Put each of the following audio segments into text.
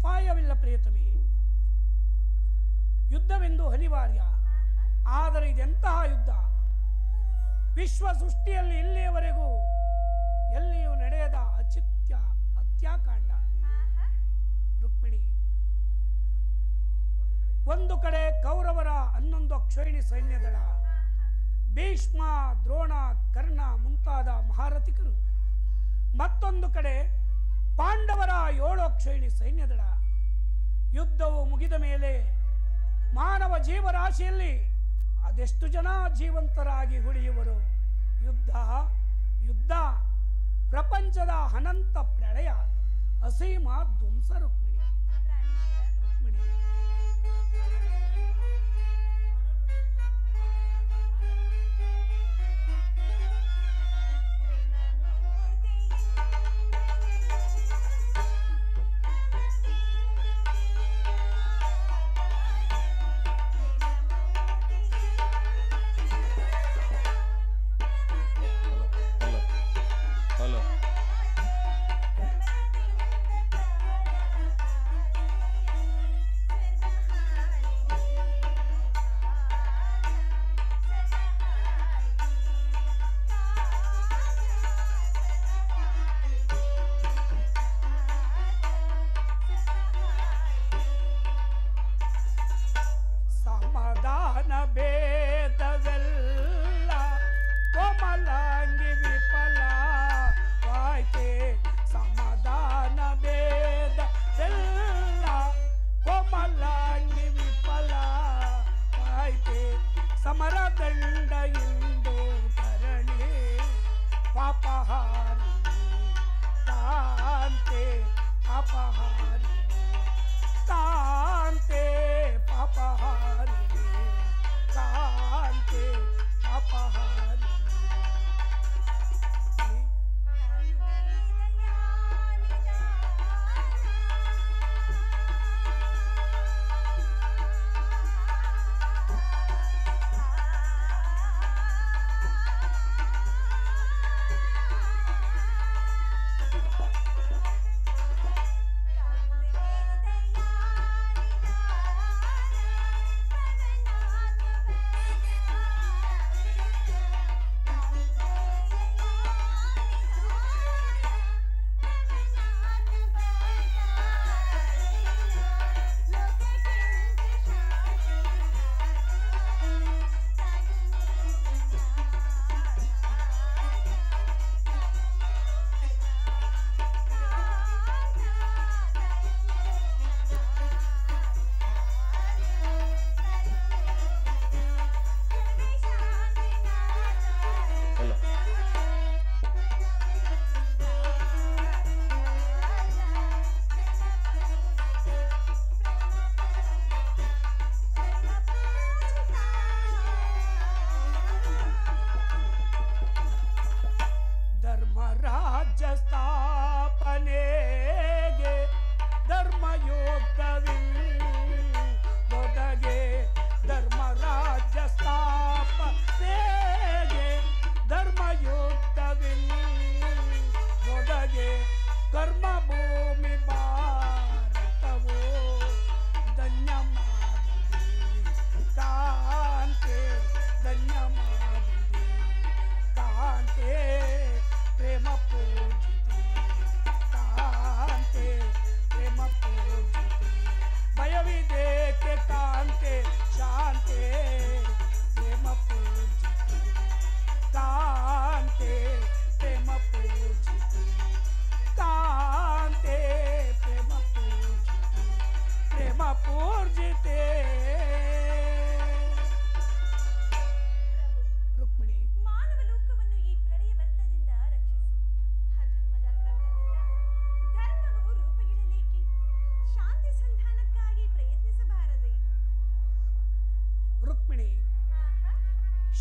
ಅಪಾಯವಿಲ್ಲ ಪ್ರಿಯತಮೆ. ಯುದ್ಧವೆಂದು ಅನಿವಾರ್ಯ. ಆದರೆ ಇದೆಂತಹ ಯುದ್ಧ? ವಿಶ್ವ ಸೃಷ್ಟಿಯಲ್ಲಿ ಇಲ್ಲಿಯವರೆಗೂ ಎಲ್ಲಿಯೂ ನಡೆಯದ ಹತ್ಯಾಕಾಂಡ. ರುಕ್ಮಿಣಿ, ಒಂದು ಕಡೆ ಕೌರವರ 11 ಅಕ್ಷೋಹಿಣಿ ಸೈನ್ಯದಳ, ಭೀಷ್ಮ, ದ್ರೋಣ, ಕರ್ಣ ಮುಂತಾದ ಮಹಾರಥಿಕರು, ಮತ್ತೊಂದು ಕಡೆ ಪಾಂಡವರ 7 ಅಕ್ಷೋಹಿಣಿ ಸೈನ್ಯದಳ. ಯುದ್ಧವು ಮುಗಿದ ಮೇಲೆ ಮಾನವ ಜೀವರಾಶಿಯಲ್ಲಿ ಅದೆಷ್ಟು ಜನ ಜೀವಂತರಾಗಿ ಉಳಿಯುವರು? ಯುದ್ಧ ಪ್ರಪಂಚದ ಅನಂತ ಪ್ರಳಯ, ಅಸೀಮ ಧ್ವಂಸ. ರುಕ್ಮಿಣಿ,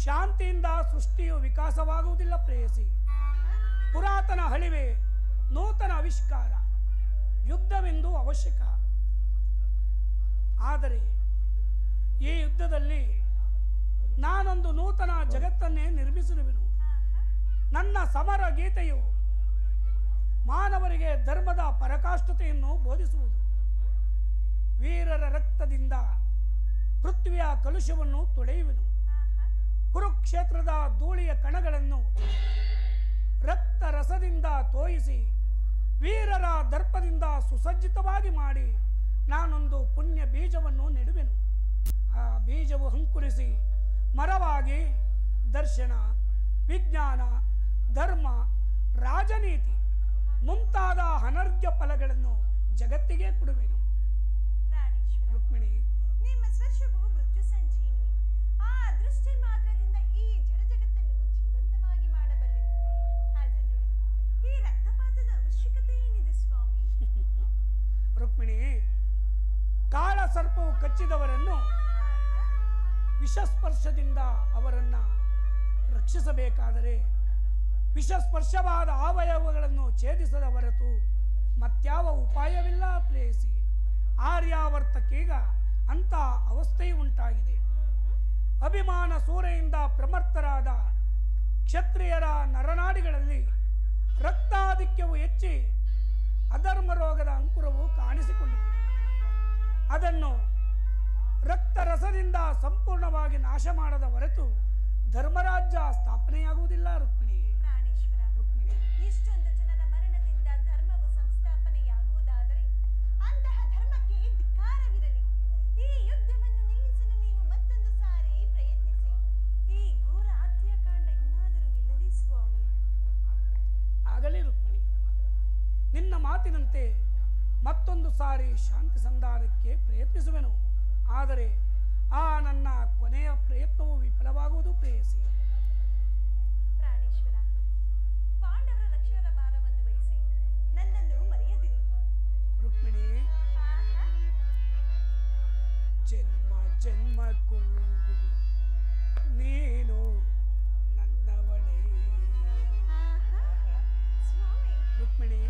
ಶಾಂತಿಯಿಂದ ಸೃಷ್ಟಿಯು ವಿಕಾಸವಾಗುವುದಿಲ್ಲ ಪ್ರೇಯಸಿ. ಪುರಾತನ ಹಳಿವೆ, ನೂತನ ಆವಿಷ್ಕಾರ, ಯುದ್ಧವೆಂದು ಅವಶ್ಯಕ. ಆದರೆ ಈ ಯುದ್ಧದಲ್ಲಿ ನಾನೊಂದು ನೂತನ ಜಗತ್ತನ್ನೇ ನಿರ್ಮಿಸಿರುವೆನು. ನನ್ನ ಸಮರ ಗೀತೆಯು ಮಾನವರಿಗೆ ಧರ್ಮದ ಪರಾಕಾಷ್ಠತೆಯನ್ನು ಬೋಧಿಸುವುದು. ವೀರರ ರಕ್ತದಿಂದ ಪೃಥ್ವಿಯ ಕಲುಷವನ್ನು ತೊಳೆಯುವೆನು. ಕುರುಕ್ಷೇತ್ರದ ಧೂಳಿಯ ಕಣಗಳನ್ನು ರಕ್ತ ರಸದಿಂದ ತೋಯಿಸಿ ವೀರರ ದರ್ಪದಿಂದ ಸುಸಜ್ಜಿತವಾಗಿ ಮಾಡಿ ನಾನೊಂದು ಪುಣ್ಯ ಬೀಜವನ್ನು ನೆಡುವೆನು. ಆ ಬೀಜವು ಅಂಕುರಿಸಿ ಮರವಾಗಿ ದರ್ಶನ, ವಿಜ್ಞಾನ, ಧರ್ಮ, ರಾಜನೀತಿ ಮುಂತಾದ ಅನರ್ಘ್ಯ ಫಲಗಳನ್ನು ಜಗತ್ತಿಗೆ ಕೊಡುವೆನು. ರುಕ್ಮಿಣಿ, ನಿಮ್ಮ ಸ್ಪರ್ಶವು ಮೃತ್ಯು ಸಂಜೀವಿನಿ. ಆ ದೃಷ್ಟಿ ಮಾತ್ರದಿಂದ ಈ ಜಡ ಜಗತ್ತನ್ನು ಜೀವಂತವಾಗಿ ಮಾಡಬಲ್ಲಿದೆ. ಅದನ್ನು ಈ ರಕ್ತಪಾತದ ಅವಶ್ಯಕತೆ ಏನಿದೆ ಸ್ವಾಮಿ? ರುಕ್ಮಿಣಿ, ಕಾಳ ಸರ್ಪವು ಕಚ್ಚಿದವರನ್ನು ವಿಷಸ್ಪರ್ಶದಿಂದ ಅವರನ್ನು ರಕ್ಷಿಸಬೇಕಾದರೆ ವಿಷಸ್ಪರ್ಶವಾದ ಅವಯವಗಳನ್ನು ಛೇದಿಸದ ಹೊರತು ಮತ್ಯಾವ ಉಪಾಯವಿಲ್ಲ ಪ್ರೇಯಸಿ. ಆರ್ಯಾವರ್ತಕ್ಕೀಗ ಅಂಥ ಅವಸ್ಥೆ ಉಂಟಾಗಿದೆ. ಅಭಿಮಾನ ಸೂರೆಯಿಂದ ಪ್ರಮತ್ತರಾದ ಕ್ಷತ್ರಿಯರ ನರನಾಡಿಗಳಲ್ಲಿ ರಕ್ತಾಧಿಕ್ಯವು ಹೆಚ್ಚಿ ಅಧರ್ಮ ರೋಗದ ಅಂಕುರವು ಕಾಣಿಸಿಕೊಂಡಿದೆ. ಅದನ್ನು ರಕ್ತರಸದಿಂದ ಸಂಪೂರ್ಣವಾಗಿ ನಾಶ ಮಾಡದ ಹೊರತು ಧರ್ಮರಾಜ್ಯ ಸ್ಥಾಪನೆಯಾಗುವುದಿಲ್ಲ. ರುಕ್ಮಿಣಿ, ರುಕ್ಮಿಣಿ, ಇಷ್ಟೊಂದು ಜನರ ಮರಣದಿಂದ ಧರ್ಮವು ಸಂಸ್ಥಾಪನೆಯಾಗುವುದಾದರೆ ಅಂತಹ ಧರ್ಮಕ್ಕೆ ಧಿಕ್ಕಾರವಿರಲಿ. ಈ ಯುದ್ಧವನ್ನು ನಿಲ್ಲಿಸಲು ನೀವು ಮತ್ತೊಂದು ಸಾರಿ ಪ್ರಯತ್ನಿಸಿ. ಈ ಘೋರ ಹತ್ಯಾಕಾಂಡ ಇನ್ನಾದರೂ ನಿಲ್ಲಲಿ ಸ್ವಾಮಿ. ಆಗಲೇ ರುಕ್ಮಿಣಿ, ನಿನ್ನ ಮಾತಿನಂತೆ ಮತ್ತೊಂದು ಸಾರಿ ಶಾಂತಿ ಸಂಧಾನಕ್ಕೆ ಪ್ರಯತ್ನಿಸುವೆನು. ಆದರೆ ಆ ನನ್ನ ಕೊನೆಯ ಪ್ರಯತ್ನವು ವಿಫಲವಾಗುವುದು ಪ್ರೇಯಸಿ. ಪ್ರಾಣೇಶ್ವರ, ಪಾಂಡವರ ರಕ್ಷಣರ ಭಾರವನ್ನು ವಹಿಸಿ ನನ್ನನ್ನು ಮರೆಯದಿರಿ. ರುಕ್ಮಿಣಿ, ಜನ್ಮ ಜನ್ಮಕ್ಕೂ ನೀನು ನನ್ನವಳೇ. ಸ್ವಾಮಿ, ರುಕ್ಮಿಣಿ,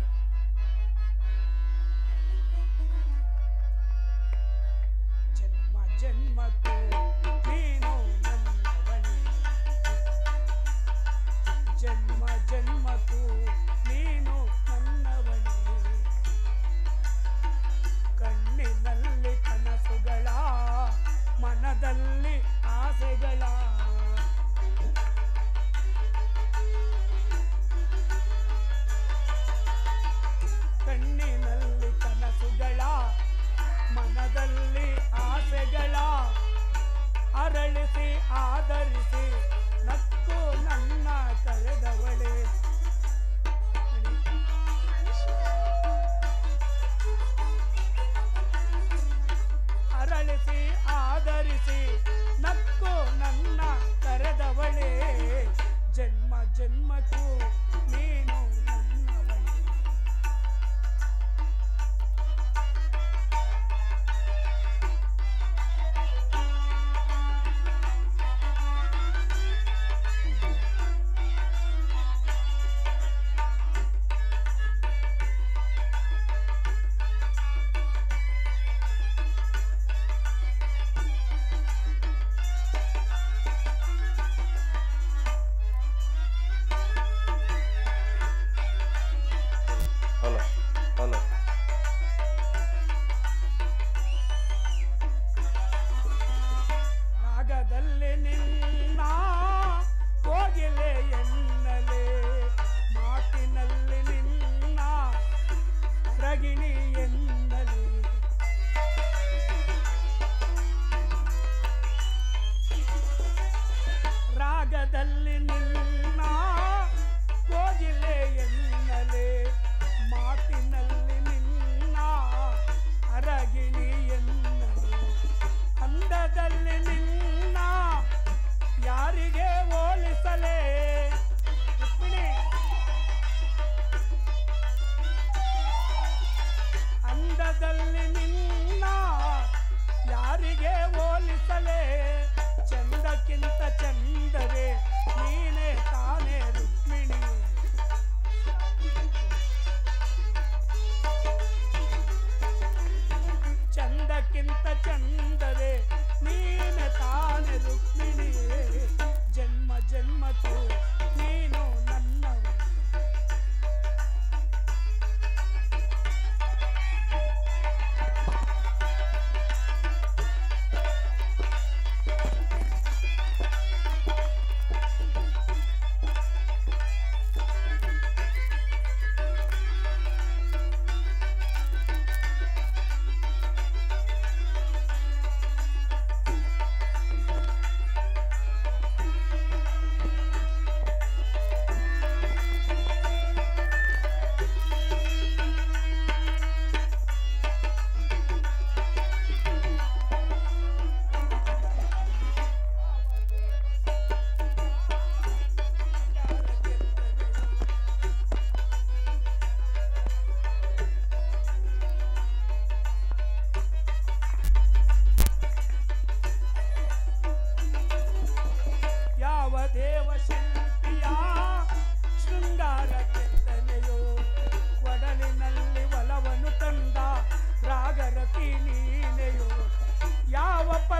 ಜನ್ಮ ಜನ್ಮಕ್ಕೂ ನೀನು ನನ್ನವಳೇ.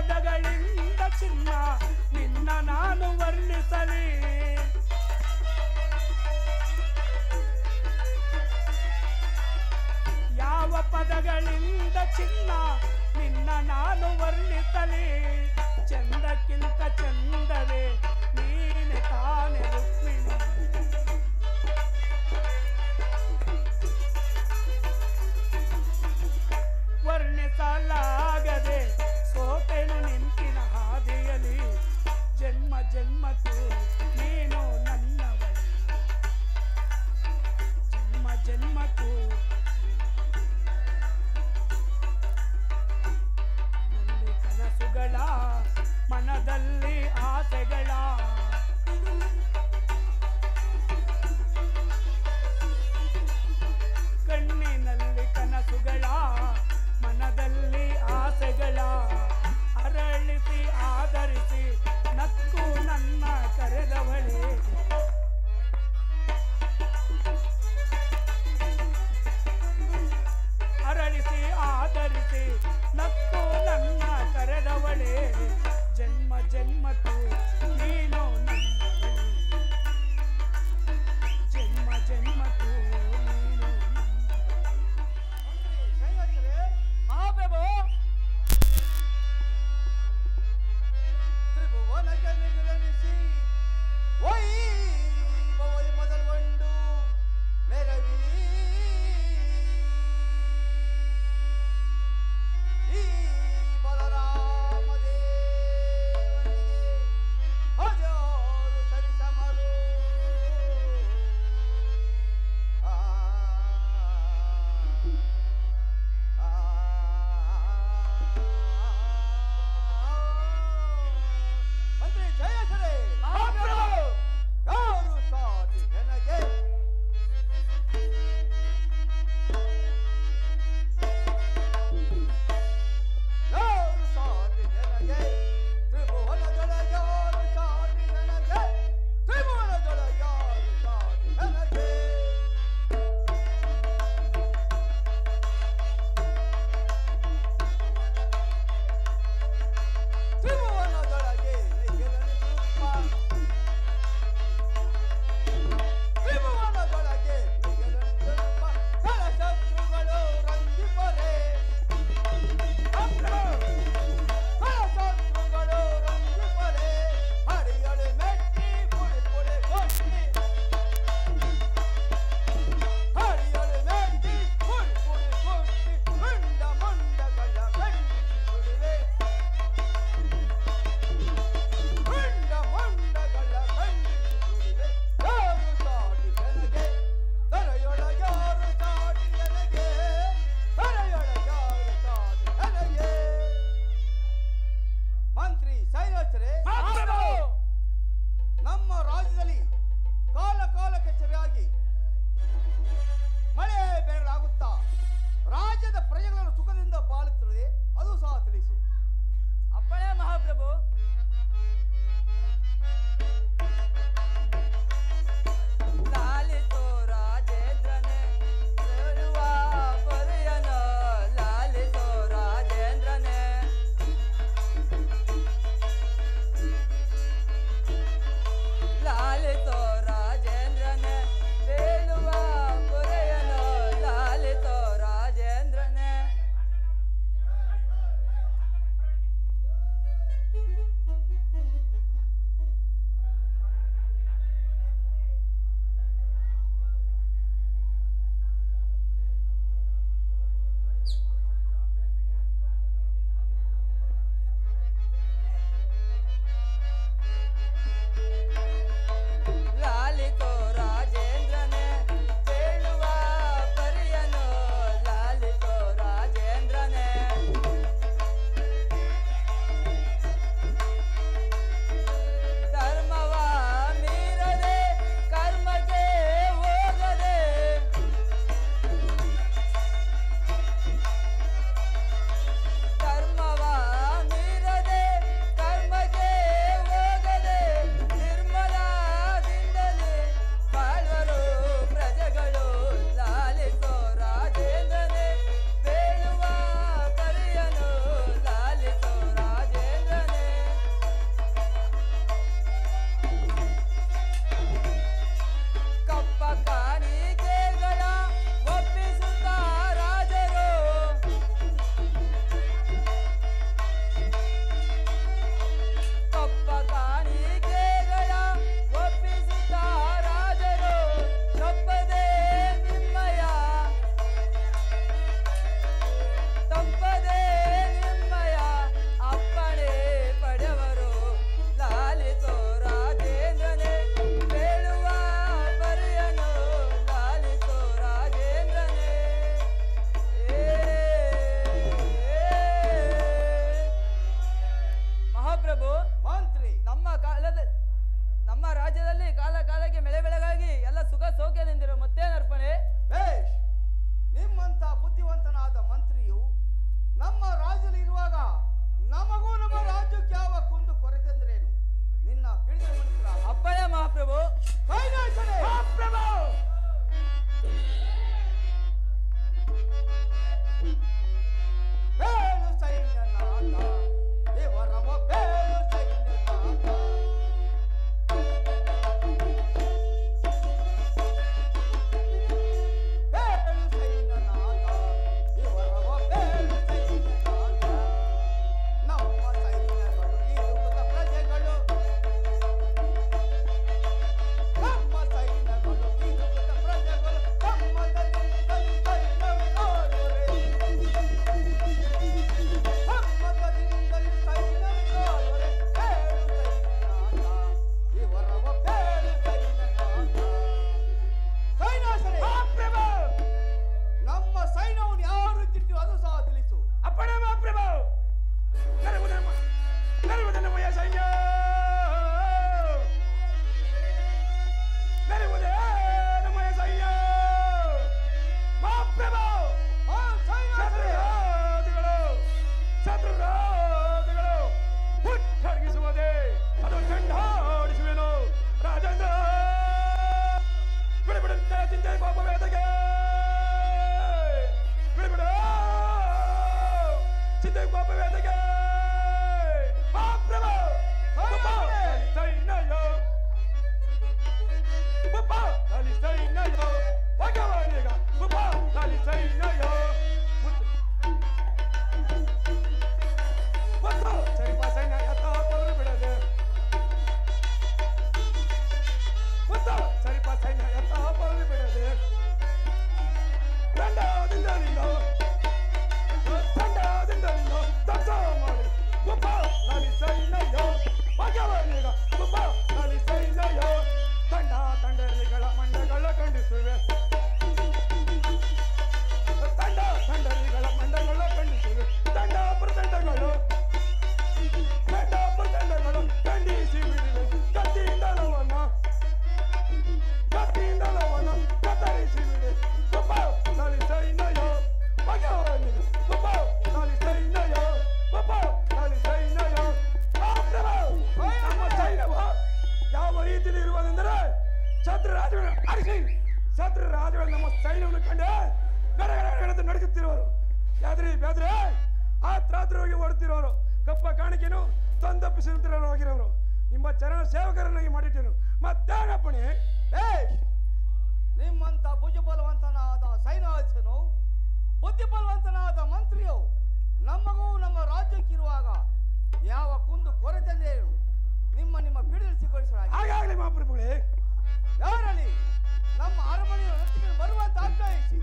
ಪದಗಳಿಂದ ಚಿನ್ನ ನಿನ್ನ ನಾನು ವರ್ಣಿಸಲಿ. ಯಾವ ಪದಗಳಿಂದ ಚಿನ್ನ ನಿನ್ನ ನಾನು ವರ್ಣಿಸಲಿ. ಚಂದಕ್ಕಿಂತ ಚಂದವೇ ನೀನೆ ತಾನೆ ರುಕ್ಮಿಣಿ. ವರ್ಣಿಸಲಾಗದೆ ಸೋತೆನು ನಿಂತಿನ ಹಾದಿಯಲಿ. ಜನ್ಮ ಜನ್ಮಕ್ಕೂ ನೀನು ನನ್ನವಳು, ಜನ್ಮ ಜನ್ಮಕ್ಕೂ ಕನಸುಗಳ ಮನದಲ್ಲಿ ಆಸೆಗಳ ರಾಜಗಳು ಅಡಿಸಿ ಶತ್ರು ರಾಜಗಳು ನಮ್ಮ ಸೈನ್ಯವನ್ನು ಕಂಡು ಗಡಗಡ ನಡುಗುತ್ತಿರುವರು. ಯಾದ್ರಿ ಬ್ಯಾದ್ರೆ ಆ ತ್ರಾತ್ರವಾಗಿ ಓಡುತ್ತಿರೋರು ಕಪ್ಪ ಕಾಣಿಕೆನು ತಂದಪ್ಪಿಸಿರುತ್ತಿರೋರು ಹೋಗಿರೋರು ನಿಮ್ಮ ಚರಣ ಸೇವಕರನ್ನಾಗಿ ಮಾಡಿಟ್ಟರು. ಮತ್ತೇನಪ್ಪಣೆ? ನಿಮ್ಮಂತ ಭುಜಬಲವಂತನಾದ ಸೈನ್ಯಾಧ್ಯಕ್ಷನು ಬುದ್ಧಿಬಲವಂತನಾದ ಮಂತ್ರಿಯು ನಮಗೂ ನಮ್ಮ ರಾಜ್ಯಕ್ಕಿರುವಾಗ ಯಾವ ಕುಂದು ಕೊರತೆಂದೇನು ನಿಮ್ಮ ಪೀಡಿಸಿಗೊಳಿಸಲಾಗಿ ಹಾಗಾಗಲಿ ಮಹಾಪ್ರಭುಗಳೇ. ಯಾರಲ್ಲಿ ನಮ್ಮ ಅರಮನೆಯ ರೊಟ್ಟಿಗೆ ಬರುವಂತ ಆಗ್ರಹಿಸಿ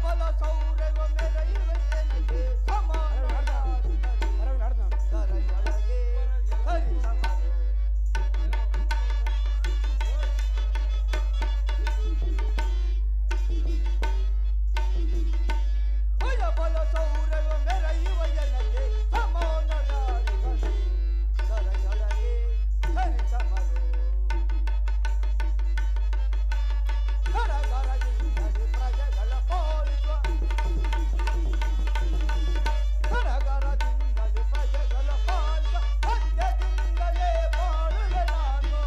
ಬಲ ಸೌರವ ಮೆರೆಯುವೆ ನನಗೆ ಸಮಾನಳಗೆ ಹರಿ ಸಮಾನ ಬಲ ಸೌರವ ಮೆರೆಯುವ ನನಗೆ ಸಮಾನಳಗೆ ಹರಿ ಸಮಾನ ಗರಗರದಿಂದಲೇ ಪ್ರಜೆಗಳ ಪಾಲಿಸುವ ಗರಗರದಿಂದಲೇ ಪ್ರಜೆಗಳ ಪಾಲಿಸುವ ಸತ್ಯದಿಂದಲೇ ಬಾಳುವೆ ನಾನು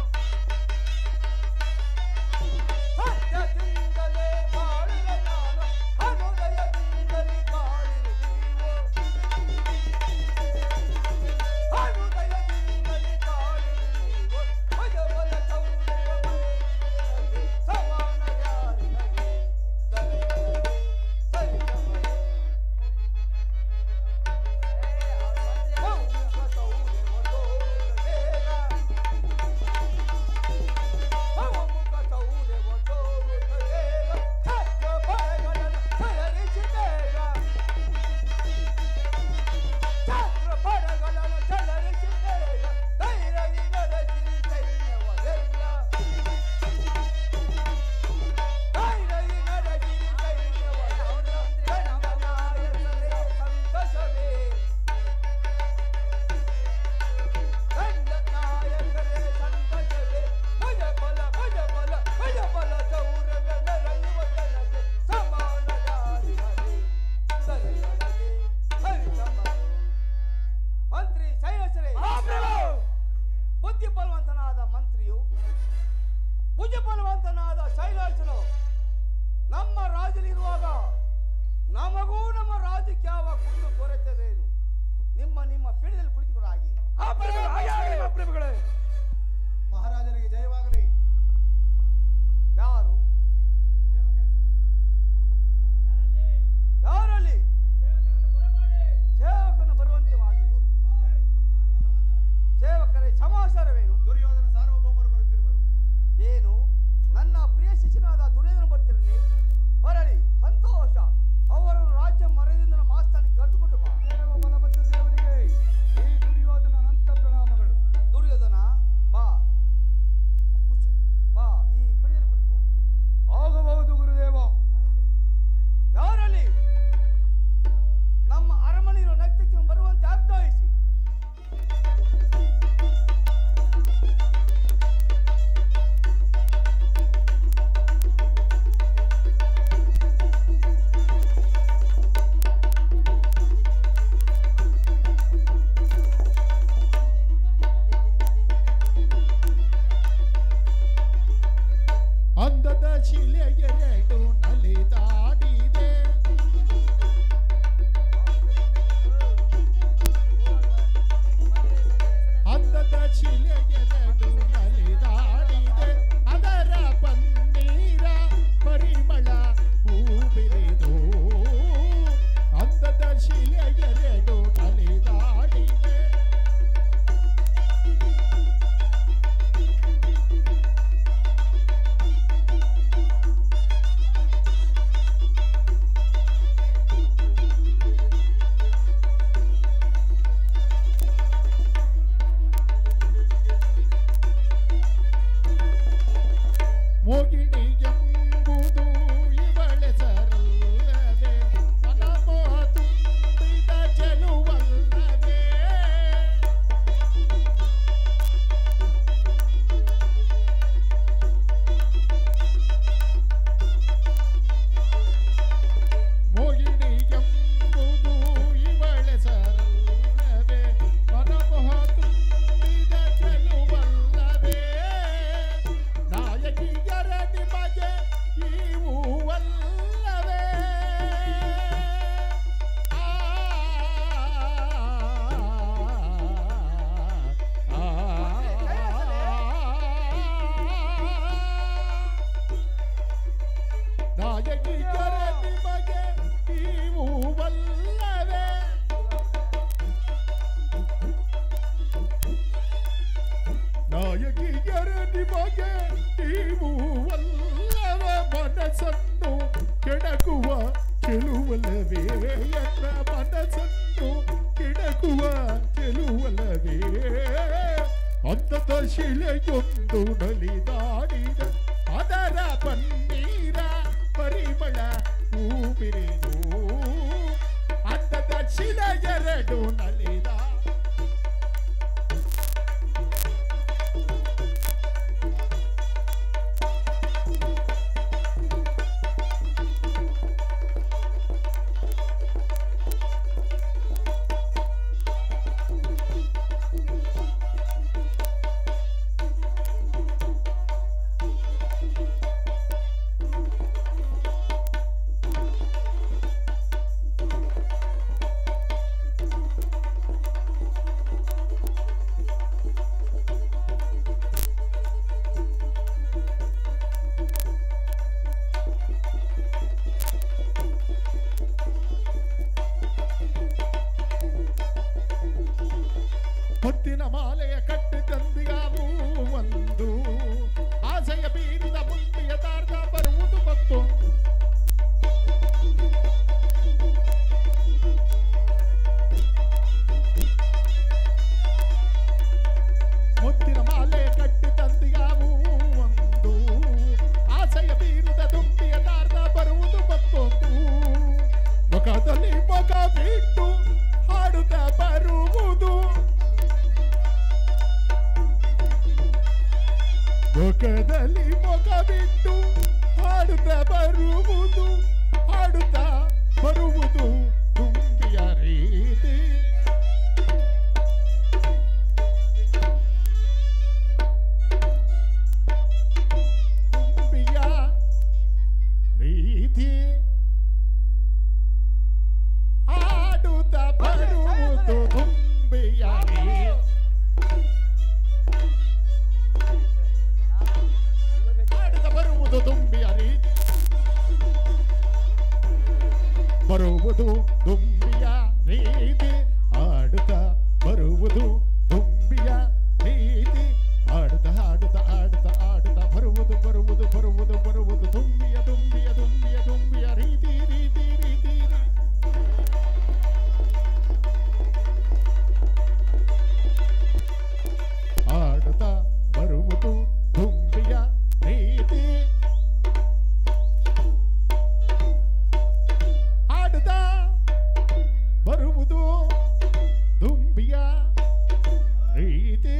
ಸತ್ಯದಿಂದಲೇ ಬಾಳುವೆ ನಾನು ಅನುದಯದಿಂದಲೇ ಬಾಳಿರು ನೀವು ಅನುದಯದಿಂದಲೇ ಬಾಳಿರು ನೀವು ಭಜಬಲ ಸೌರವ ಸಮಾನ ಯಾರಿಗೇ ಬುದ್ಧಿಬಲವಂತನಾದ ಮಂತ್ರಿಯು ಭುಜಬಲವಂತನಾದ ಶೈಲಾಸನು ನಮ್ಮ ರಾಜನಿರುವಾಗ ನಮಗೂ ನಮ್ಮ ರಾಜ್ಯಕ್ಕೆ ಯಾವ ಕುಂದು ಕೊರತೆದೇನು ನಿಮ್ಮ ಪೀಠದಲ್ಲಿ ಕುಳಿತುಕೊಳ್ಳಾಗಿ ಮಹಾಪ್ರಭುಗಳೇ. ಮಹಾರಾಜರಿಗೆ ಜಯವಾಗಲಿ. ಯಾರು ಯಾರಲ್ಲಿ ಸೇವಕನ ಬರುವಂತೆ ಆಗಲಿ. ಸೇವಕರೇ ಸಮಾಚಾರವೇನು? ದುರ್ಯೋಧನ ಸಾರ್ವಭೌಮರು ಬರುತ್ತಿರುವರು. ಏನು ನನ್ನ ಪ್ರಿಯ ಶಿಷ್ಯನಾದ ದುರ್ಯೋಧನ ಬರ್ತಿರಲಿ ಬರಲಿ ಸಂತೋಷ. ಅವರನ್ನು ರಾಜ್ಯ ಮರದಿಂದ ನಮ್ಮ ಆಸ್ಥಾನಕ್ಕೆ ಕರೆದುಕೊಂಡು ಬಾ. ಬಲಭದ್ರ ದೇವರಿಗೆ ಈ ದುರ್ಯೋಧನ ಅನಂತ ಪ್ರಣಾಮಗಳು. ದುರ್ಯೋಧನ ಬಾ ಬಾ ಈ ಪಿಡಿಯಲ್ಲಿ ಕುಳಿತು ಶಿಲೆಯೊಂದು ನಲಿದಾಡಿದ ಅದರ ಪನ್ನೀರ ಪರಿಮಳ ಊಪಿರಿದು ಅಂದದ ಶಿಲೆಯೆರಡು ನಲಿದ ಮುತ್ತಿನ ಮಾಲೆಯ ಕಟ್ಟಿ ತಂದಿಯಾವು ಒಂದು ಆಸೆಯ ಬೀರಿದ ಮುಂದೆಯ ದಾರ್ದ ಬರುವುದು ಮತ್ತು ಮುತ್ತಿನ ಮಾಲೆಯ ಕಟ್ಟಿ ತಂದಿಯಾವು ಒಂದು ಆಸೆಯ ಬೀರಿದ ದುಂಬಿಯ ದಾರ್ದ ಬರುವುದು ಮತ್ತೊಂದು ಮುಖದಲ್ಲಿ ಮುಖ ಬಿಟ್ಟು ಹಾಡುತ್ತ ಬರುವುದು ಮುಖದಲ್ಲಿ ಮುಖ ಬಿಟ್ಟು ಹಾಡುತ್ತಾ ಬರುವುದು ಹಾಡುತ್ತಾ ಬರುವುದು ತುಂಬಿಯ ರೀತಿ ತುಂಬಿಯ ರೀತಿ ಹಾಡುತ್ತಾ ಬರುವುದು ತುಂಬಿಯ ರೀತಿ ಬರುವುದು ತುಂಬಿಯ ರೀತಿ ಬರುವುದು ತುಂಬಿಯ ರೀತಿ ಆಡುತ್ತಾ ಬರುವುದು ತುಂಬಿಯ ರೀತಿ ಆಡುತ್ತಾ ಆಡುತ್ತಾ ಆಡುತ್ತಾ ಆಡುತ್ತಾ ಬರುವುದು ಬರುವುದು ಬರುವುದು ಬರುವುದು ತುಂಬಿಯ ತುಂಬಿಯ ತುಂಬಿಯ ತುಂಬಿಯ ರೀತಿ ರೀತಿ ರೀತಿ ಆಡುತ್ತಾ ಬರುವುದು ತುಂಬಿಯ ರೀತಿ ಹಾಡುತ್ತಾ ಬರುವುದು ತುಂಬಿಯ ರೀತಿ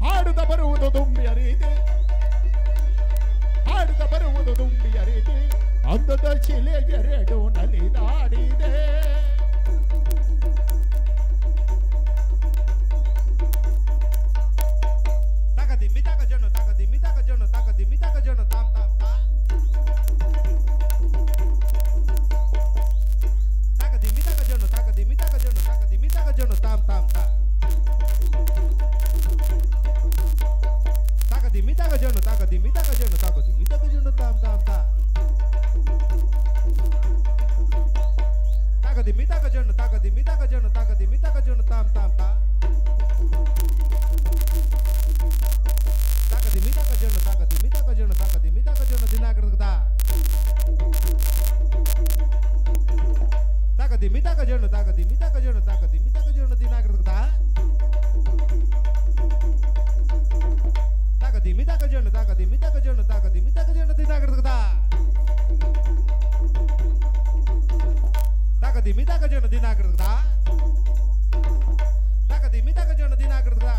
ಹಾಡುತ್ತಾ ಬರುವುದು ತುಂಬಿಯ ರೀತಿ ಹಾಡುತ್ತಾ ಬರುವುದು ತುಂಬಿಯ ರೀತಿ ಅಂದದ ಶಿಲೆಯೆರಡು ನಲಿದಾಡಿದೆ ತಗದಿಮ್ಮಿ ತಗಜನು ತಗದಿಮ್ಮಿ ತಗಜನು ತಗದಿಮ್ಮಿ ತಗಜನು ತಾಮ್ ತಾಮ್ ತಾ ತಗದಿಮ್ಮಿ ತಗಜನು ತಗದಿಮ್ಮಿ ತಗಜನು ತಗದಿಮ್ಮಿ ತಗಜನು ತಾಮ್ ತಾಮ್ ತಾ ತಗದಿಮ್ಮಿ ತಗಜನು ತಗದಿಮ್ಮಿ ತಗಜನು ತಗದಿಮ್ಮಿ ತಗಜನು ತಾಮ್ ತಾಮ್ ತಾ ತಗದಿಮ್ಮಿ ತಗಜನು ತಗದಿಮ್ಮಿ ತಗಜನು ತಗದಿಮ್ಮಿ ತಗಜನು ತಾಮ್ ತಾಮ್ ತಾ ತಗದಿಮ್ಮಿ ತಗಜನು ತಗದಿಮ್ಮಿ ತಗಜನು ತಗದಿಮ್ಮಿ ತಗಜನು ದಿನಾಕೃತದ ತಗದಿಮ್ಮಿ ತಗಜನು ತಗದಿಮ್ಮಿ ತಗಜನು ತಗದಿಮ್ಮಿ ತಗಜನು ದಿನಾಕೃತದ ತಗದಿಮ್ಮಿ ತಗಜನು ತಗದಿಮ್ಮಿ ತಗಜನು ತಗದಿಮ್ಮಿ ತಗಜನು ದಿನಾಕೃತದ ತಗದಿಮ್ಮಿ ತಗಜನು ದಿನಾಕೃತದ ತಗದಿಮ್ಮಿ ತಗಜನು ದಿನಾಕೃತದ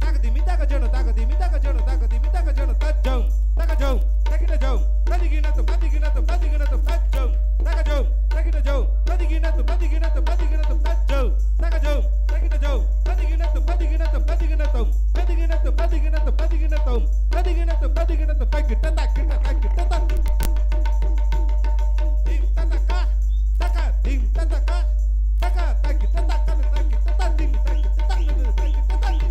ತಗದಿಮ್ಮಿ ತಗಜನು ತಗದಿಮ್ಮಿ ತಗಜನು ತಗದಿಮ್ಮಿ ತಗಜನು ತಜ್ಜಂ ತಗಜಂ ತಗಿನ ಜಂ ತದಿಗಿನತು ತದಿಗಿನತು ತದಿಗಿನತು ತಜ್ಜಂ ತಗಜಂ ತಗಿನ ಜಂ ತದಿಗಿನತು ತದಿಗಿನತು ತದಿಗಿನತು ತಜ್ಜಂ ತಗಜಂ ತಗಿನ ಜಂ ತದಿಗಿನತು ತದಿಗಿನತು ತದಿಗಿನತು ತದಿಗಿನತು ತದಿಗಿನತು ತದಿಗಿನತು ತದಿಗಿನತು ತದಿಗಿನತು ತಗಿಟ್ಟ ತಗಿಟ್ಟ ತಗಿಟ್ಟ ತಗಿ dim tataka taka dim tataka taka tagi tataka tagi tatadi tagi tatadi tagi tatadi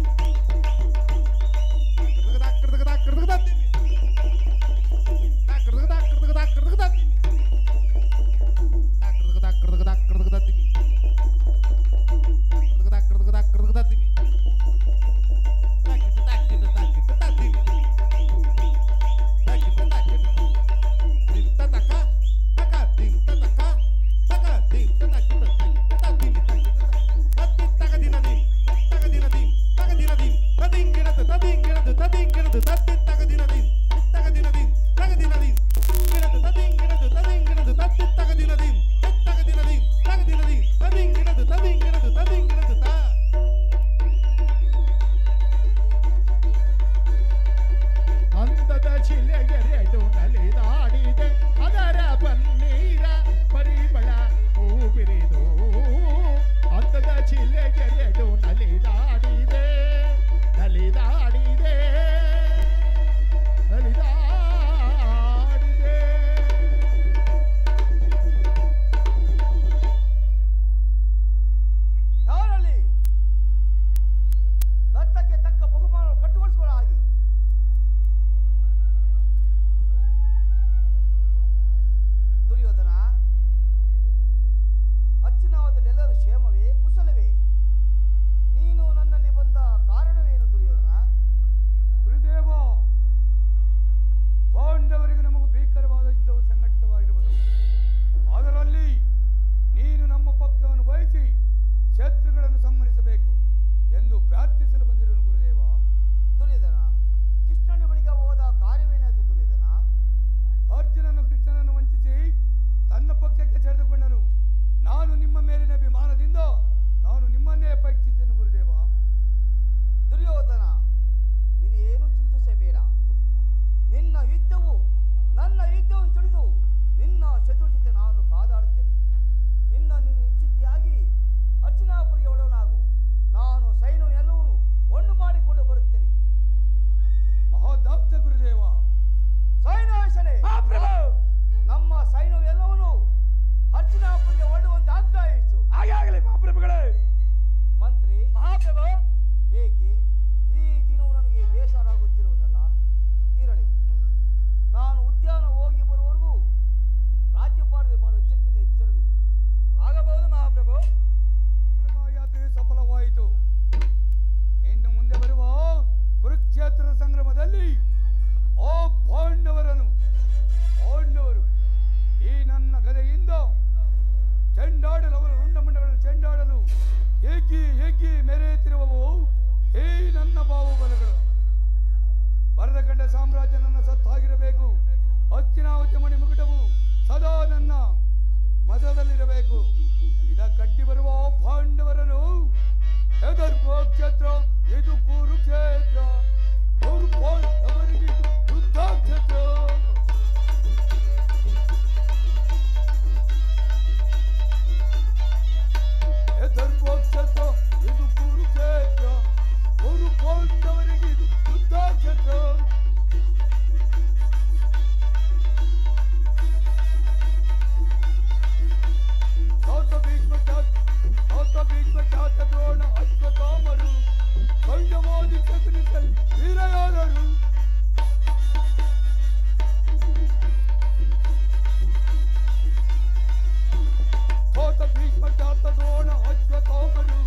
ಸಾಮ್ರಾಜ್ಯ ನನ್ನ ಸತ್ತಾಗಿರಬೇಕು. ಹಸ್ತಿನಾವತಿ ಮಣಿ ಮುಕುಟವು ಸದಾ ನನ್ನ ಮದದಲ್ಲಿರಬೇಕು. ಇದ ಕಟ್ಟಿ ಬರುವ ಪಾಂಡವರನ್ನು ಹೆದರ್ಕೋ ಕ್ಷೇತ್ರ ಇದು ಕುರುಕ್ಷೇತ್ರ. ಅವರು ಪಾಂಡವರಿಗೆ ಯುದ್ಧಕ್ಷೇತ್ರ. ಹೆದರ್ಕೋ ಕ್ಷೇತ್ರ ಇದು ಕುರುಕ್ಷೇತ್ರ. ಅವರು ಪಾಂಡವರಿಗೆ ಯುದ್ಧಕ್ಷೇತ್ರ. ದ್ರೋಣ ಅಶ್ವತ್ಥಾಮರು ಸೈನ್ಯವಾದಿ ಚಕ್ರಿಸಲ್ ವೀರಯಾದರು. ಭೀಷ್ಮ ಖ್ಯಾತ ದ್ರೋಣ ಅಶ್ವತ್ಥಾಮರು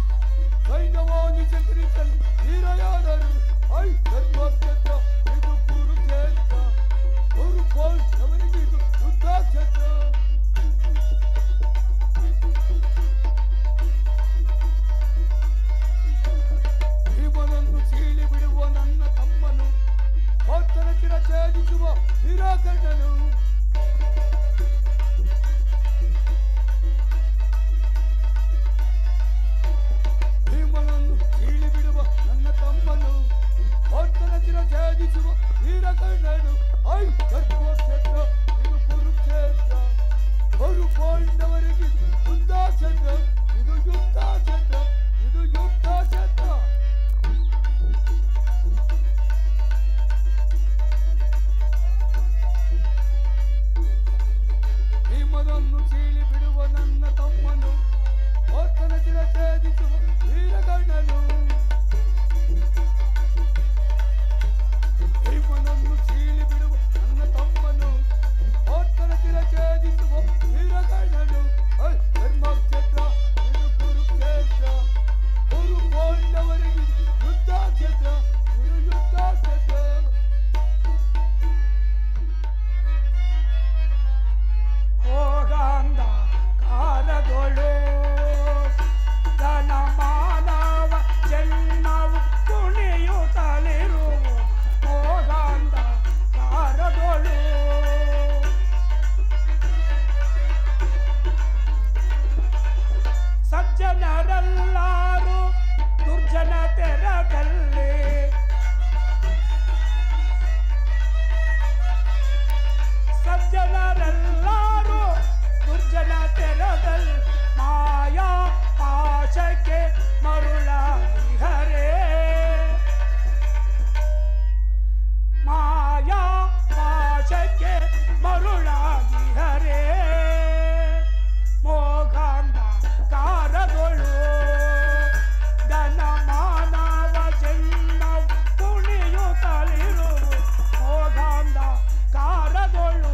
ಸೈನ್ಯವಾದಿ ಚಕ್ರಿಸಲ್ ವೀರಯಾದರು. ಐ ಧರ್ಮಕ್ಷೇತ್ರ ಇದು ಕುರುಕ್ಷೇತ್ರ. ಅವರು ಪಾಂಡವರಿಗೆ ಇದು ಯುದ್ಧಕ್ಷೇತ್ರ. ಭೀಮನನ್ನು ಸೀಳಿ ಬಿಡುವ ನನ್ನ ತಮ್ಮನು ಭಕ್ತರ ಚಿರ ಛೇದಿಸುವ ವೀರಾಕರ್ಣನು. ಭೀಮನನ್ನು ಸೀಳಿ ಬಿಡುವ ನನ್ನ ತಮ್ಮನು ಭಕ್ತರ ಚಿರ ಛೇದಿಸುವ ವೀರಕರ್ಣನು. ಐ ಧರ್ಮಕ್ಷೇತ್ರ ಇದು ಕುರುಕ್ಷೇತ್ರ. ಅವರು ಪಾಂಡವರಿಗೆ ಯುದ್ಧಕ್ಷೇತ್ರ. ಇದು ಯುದ್ಧಕ್ಷೇತ್ರ. ಇದು ಯುದ್ಧಕ್ಷೇತ್ರ. ಭೀಮನನ್ನು ಸೀಳಿ ಬಿಡುವ ನನ್ನ ತಮ್ಮನು ಭಕ್ತನ ಚಿರ ಛೇದಿಸುವ ವೀರಕರ್ಣನು. ಭೀಮನನ್ನು ಸೀಳಿ ಬಿಡುವ ನನ್ನ ತಮ್ಮನು ಭಕ್ತನ ಚಿರ ಛೇದಿಸುವ ವೀರಕರ್ಣನು. ಧರ್ಮಕ್ಷೇತ್ರ ಇದು ಕುರುಕ್ಷೇತ್ರ. ಅವರು ಪಾಂಡವರಿಗೆ ಯುದ್ಧಕ್ಷೇತ್ರ. ಇದು ಯುದ್ಧಕ್ಷೇತ್ರ. ಹೋಗಾಂದ ಕಾರದೊಳು ಧನ ಮಾನವ ಜನ್ಮವು ಕುಣಿಯುತ್ತಲಿರುವುದು. ಹೋಗಾಂದ ಕಾರದೊಳು ಸಜ್ಜನರೆಲ್ಲರೂ ದುರ್ಜನ ತೆರದಲ್ಲಿ ಸಜ್ಜನರೆಲ್ಲರೂ ದುರ್ಜನ ತೆರದಲ್ಲಿ ಮಾಯಾ ಪಾಶಕ್ಕೆ ಮರುಳಾಗಿಹರೇ. ಮಾಯಾ ಪಾಶಕ್ಕೆ ಮರುಳಾಗಿಹರೇ. ಮೋಘಾಂಧ ಕಾರದೊಳು ಧನ ಮಾನವ ಜನ್ಮವು ಕುಣಿಯುತ್ತಲಿರುವುದು. ಮೋಘಾಂಧ ಕಾರದೊಳು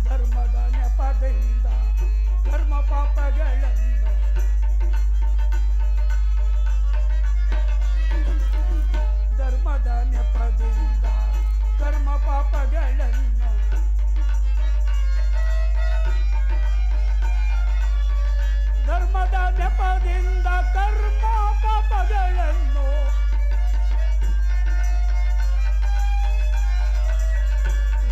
ಧರ್ಮದ ನೆಪದಿಂದ ಧರ್ಮ ಪಾಪಗಳನ್ನು ಧರ್ಮದ ನೆಪದಿಂದ ಕರ್ಮ ಪಾಪಗಳನ್ನು ಧರ್ಮದ ನೆಪದಿಂದ ಕರ್ಮ ಪಾಪಗಳನ್ನು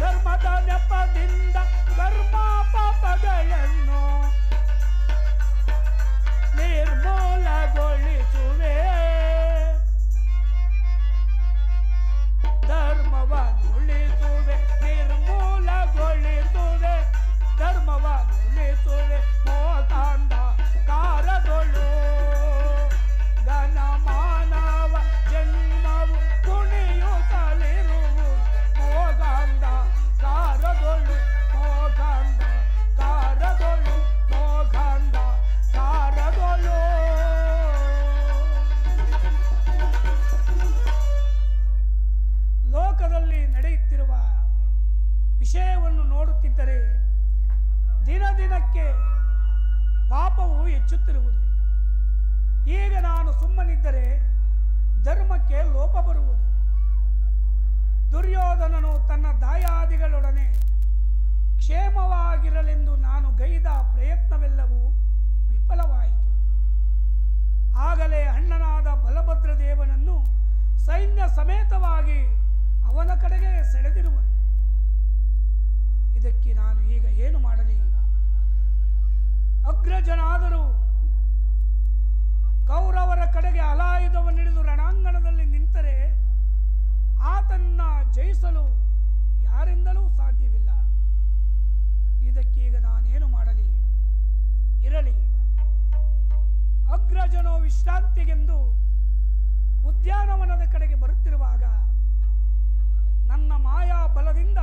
ಧರ್ಮದ ನೆಪದಿಂದ ಕರ್ಮ ಪಾಪಗಳನ್ನು ನಿರ್ಮೂಲಗೊಳಿಸುವೆ. ಧರ್ಮವನ್ನುಳಿಸುವೆ ನಿರ್ಮೂಲಗೊಳಿಸುವೆ. ಧರ್ಮವನ್ನುಳಿಸುವೆ. ಮೋಕಾಂಧ ಕಾರದೊಳು ಧನ ಮಾನವ ಜನ್ಮವು ಕುಣಿಯುತ್ತಲಿರುವುದು. ಮೋಕಾಂಧ ಕಾರದೊಳು ಮೋಕಾಂಧ ಕಾರದೊಳು ಮೋಕಾಂಧ ಕಾರದೊಳು. ಲೋಕದಲ್ಲಿ ನಡೆಯುತ್ತಿರುವ ವಿಷಯವನ್ನು ನೋಡುತ್ತಿದ್ದರೆ ದಿನ ದಿನಕ್ಕೆ ಪಾಪವು ಹೆಚ್ಚುತ್ತಿರುವುದು. ಈಗ ನಾನು ಸುಮ್ಮನಿದ್ದರೆ ಧರ್ಮಕ್ಕೆ ಲೋಪ ಬರುವುದು. ದುರ್ಯೋಧನನು ತನ್ನ ದಾಯಾದಿಗಳೊಡನೆ ಕ್ಷೇಮವಾಗಿರಲೆಂದು ನಾನು ಗೈದ ಪ್ರಯತ್ನವೆಲ್ಲವೂ ವಿಫಲವಾಯಿತು. ಆಗಲೇ ಅಣ್ಣನಾದ ಬಲಭದ್ರ ದೇವನನ್ನು ಸೈನ್ಯ ಸಮೇತವಾಗಿ ಅವನ ಕಡೆಗೆ ಸೆಳೆದಿರುವನು. ಇದಕ್ಕೆ ನಾನು ಈಗ ಏನು ಮಾಡಲಿ? ಅಗ್ರಜನಾದರೂ ಕೌರವರ ಕಡೆಗೆ ಅಲಾಯುಧವನ್ನಿಡಿದು ರಣಾಂಗಣದಲ್ಲಿ ನಿಂತರೆ ಆತನ್ನ ಜಯಿಸಲು ಯಾರಿಂದಲೂ ಸಾಧ್ಯವಿಲ್ಲ. ಇದಕ್ಕೀಗ ನಾನೇನು ಮಾಡಲಿ? ಇರಲಿ, ಅಗ್ರಜನೋ ವಿಶ್ರಾಂತಿಗೆಂದು ಉದ್ಯಾನವನದ ಕಡೆಗೆ ಬರುತ್ತಿರುವಾಗ ನನ್ನ ಮಾಯಾ ಬಲದಿಂದ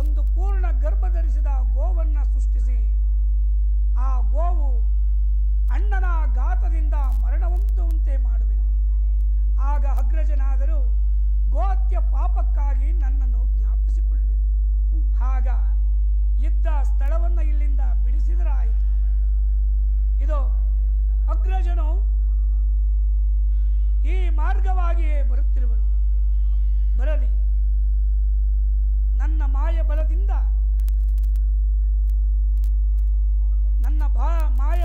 ಒಂದು ಪೂರ್ಣ ಗರ್ಭಧರಿಸಿದ ಗೋವನ್ನು ಸೃಷ್ಟಿಸಿ ಆ ಗೋವು ಅಣ್ಣನ ಘಾತದಿಂದ ಮರಣಹೊಂದುವಂತೆ ಮಾಡುವೆನು. ಆಗ ಅಗ್ರಜನಾದರೂ ಗೋತ್ಯ ಪಾಪಕ್ಕಾಗಿ ನನ್ನನ್ನು ಜ್ಞಾಪಿಸಿಕೊಳ್ಳುವೆನು. ಆಗ ಇದ್ದ ಸ್ಥಳವನ್ನು ಇಲ್ಲಿಂದ ಬಿಡಿಸಿದರಾಯಿತು. ಇದು ಅಗ್ರಜನು ಈ ಮಾರ್ಗವಾಗಿಯೇ ಬರುತ್ತಿರುವನು. ಬರಲಿ, ನನ್ನ ಮಾಯ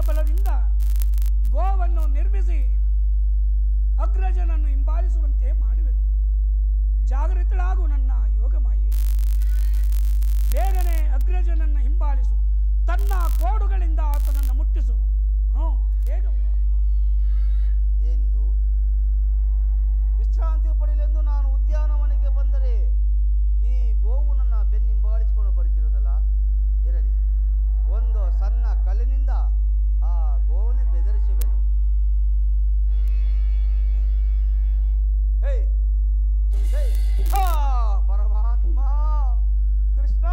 ಬಲದಿಂದ ಗೋವನ್ನು ನಿರ್ಮಿಸಿ ಅಗ್ರಜನನ್ನು ಹಿಂಬಾಲಿಸುವಂತೆ ಮಾಡುವೆನು. ಜಾಗೃತಳಾಗು ನನ್ನ ಯೋಗಮಾಯೆ. ಬೇಗನೆ ಅಗ್ರಜನನ್ನು ಹಿಂಬಾಲಿಸು, ತನ್ನ ಕೋಡುಗಳಿಂದ ಆತನನ್ನು ಮುಟ್ಟಿಸು. ಬೇಗ. ಏನಿದು? ವಿಶ್ರಾಂತಿ ಪಡೆಯಲೆಂದು ನಾನು ಉದ್ಯಾನವನಕ್ಕೆ ಬಂದರೆ ಈ ಗೋವು ನನ್ನ ಬೆನ್ನಿಂಬಾಲಿಸಿಕೊಂಡು ಬರುತ್ತಿರೋದಲ್ಲ. ಇರಲಿ, ಒಂದು ಸಣ್ಣ ಕಲ್ಲಿನಿಂದ ಆ ಗೋವನ್ನೇ ಬೆದರಿಸುವೆನು. ಹೇ ಹೇ ಹಾ ಪರಮಾತ್ಮ ಕೃಷ್ಣ,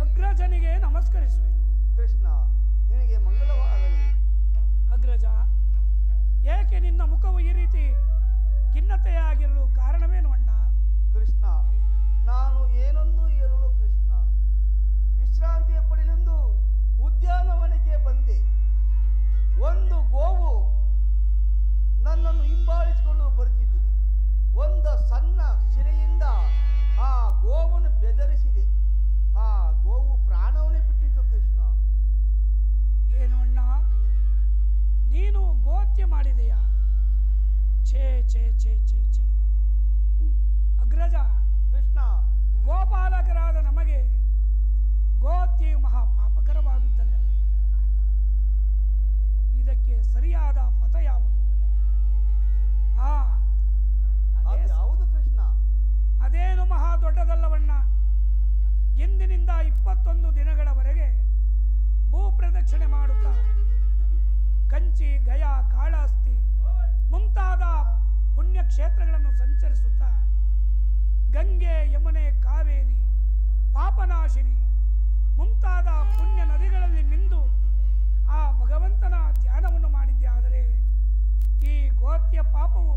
ಅಗ್ರಜನಿಗೆ ನಮಸ್ಕರಿಸುವೆನು. ಕೃಷ್ಣ, ನಿನಗೆ ಮಂಗಲವಾಗಲಿ. ಅಗ್ರಜ, ಏಕೆ ನಿನ್ನ ಮುಖವು ಈ ರೀತಿ ಖಿನ್ನತೆಯಾಗಿರಲು ಕಾರಣವೇನು ಅಣ್ಣ? ಕೃಷ್ಣ, ನಾನು ಏನೊಂದು ಹೇಳಲು ಕೃಷ್ಣ. ವಿಶ್ರಾಂತಿಯ ಪಡೆಯಲೆಂದು ಉದ್ಯಾನವನಕ್ಕೆ ಬಂದೆ. ಒಂದು ಗೋವು ನನ್ನನ್ನು ಹಿಂಬಾಲಿಸಿಕೊಂಡು ಬರುತ್ತಿದ್ದುದು. ಒಂದು ಸಣ್ಣ ಶಿಲೆಯಿಂದ ಆ ಗೋವನ್ನು ಬೆದರಿಸಿದೆ. ಆ ಗೋವು ಪ್ರಾಣವನ್ನೇ ಬಿಟ್ಟಿದ್ದು ಕೃಷ್ಣ. ಏನು ಅಣ್ಣ, ನೀನು ಗೋತ್ಯ ಮಾಡಿದೆಯಾ? ಛೇ ಛೇ ಛೇ ಛೇ ಛೇ. ಅಗ್ರಜ ಕೃಷ್ಣ, ಗೋಪಾಲಕರಾದ ನಮಗೆ ಗೋತ್ಯೆಯು ಮಹಾ ಪಾಪಕರವಾದುದಲ್ಲವೇ? ಇದಕ್ಕೆ ಸರಿಯಾದ ಪಥ ಯಾವುದು? ಯಾವುದು ಕೃಷ್ಣ? ಅದೇನು ಮಹಾ ದೊಡ್ಡದಲ್ಲವಣ್ಣ. ಇಂದಿನಿಂದ 21 ದಿನಗಳವರೆಗೆ ಭೂ ಪ್ರದಕ್ಷಿಣೆ ಮಾಡುತ್ತಾ ಕಂಚಿ, ಗಯಾ, ಕಾಳಹಸ್ತಿ ಮುಂತಾದ ಪುಣ್ಯಕ್ಷೇತ್ರಗಳನ್ನು ಸಂಚರಿಸುತ್ತಾ ಗಂಗೆ, ಯಮುನೆ, ಕಾವೇರಿ, ಪಾಪನಾಶಿನಿ ಮುಂತಾದ ಪುಣ್ಯ ನದಿಗಳಲ್ಲಿ ಮಿಂದು ಆ ಭಗವಂತನ ಧ್ಯಾನವನ್ನು ಮಾಡಿದ್ದೆ. ಆದರೆ ಈ ಗೋತ್ಯ ಪಾಪವು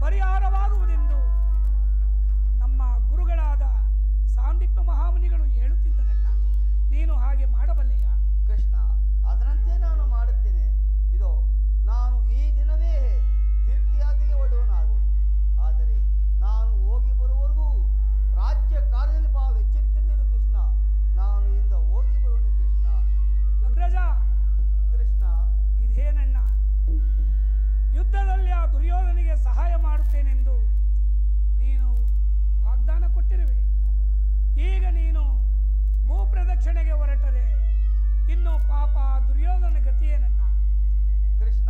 ಪರಿಹಾರವಾಗುವುದೆಂದು ನಮ್ಮ ಗುರುಗಳಾದ ಸಾಂದೀಪ ಮಹಾಮುನಿಗಳು ಹೇಳುತ್ತಿದ್ದರಣ್ಣ. ನೀನು ಹಾಗೆ ಮಾಡಬಲ್ಲೆ? ಪಾಪ ದುರ್ಯೋಧನ ಗತಿಯೇನನ್ನ? ಕೃಷ್ಣ,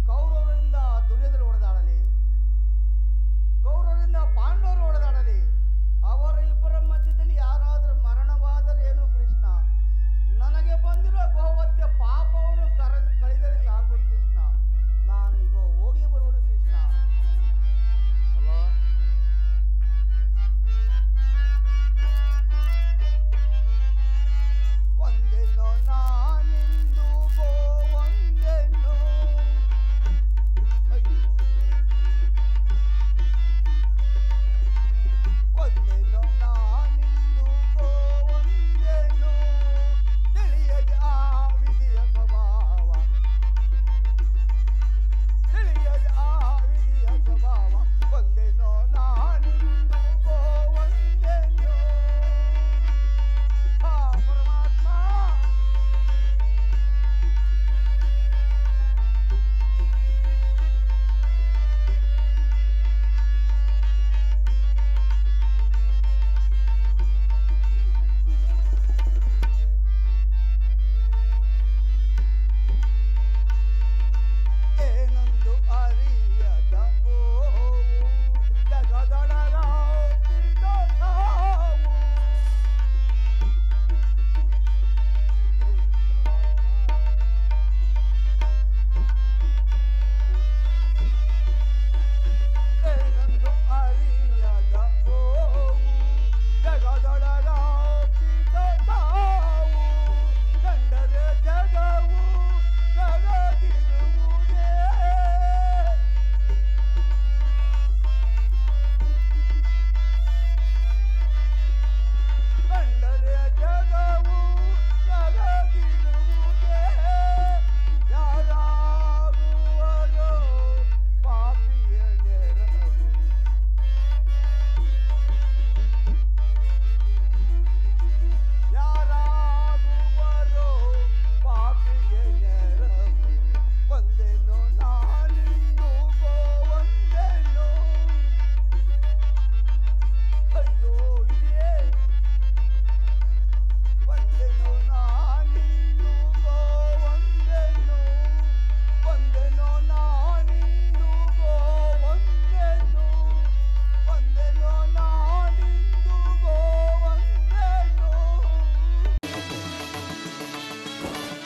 ಕೌರವರಿಂದ ದುರ್ಯೋಧನ ಹೊಡೆದಾಡಲಿ, ಕೌರವರಿಂದ ಪಾಂಡವರು ಹೊಡೆದಾಡಲಿ, ಅವರ ಇಬ್ಬರ ಮಧ್ಯದಲ್ಲಿ ಯಾರಾದರೂ